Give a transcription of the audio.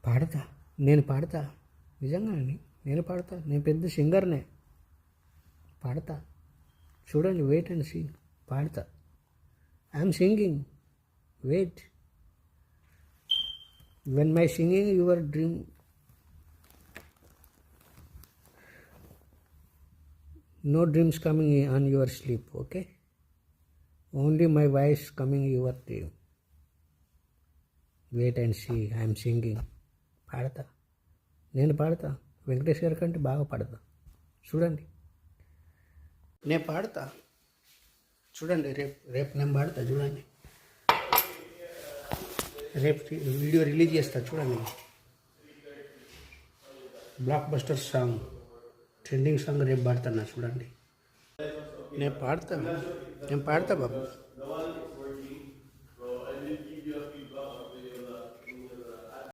పాడతా, నేను పాడతా, నిజంగానండి నేను పాడతా, నేను పెద్ద సింగర్నే, పాడతా. చూడండి, వెయిట్ అండ్ సీ, పాడతా. I'm singing, wait. When my singing your dream, no dreams coming on your sleep, okay? Only my voice coming your dream. Wait and see, I am singing. పాడతా, నేను పాడతా. వెంకటేష్ గారి కంటే బాగా పాడతా. చూడండి, నేను పాడతా. చూడండి, రేపు నేను పాడతా. చూడండి, రేపు వీడియో రిలీజ్ చేస్తా. చూడండి, block buster song, trending song రేపు పాడుతున్నా. చూడండి, నేను పాడతా బాబు.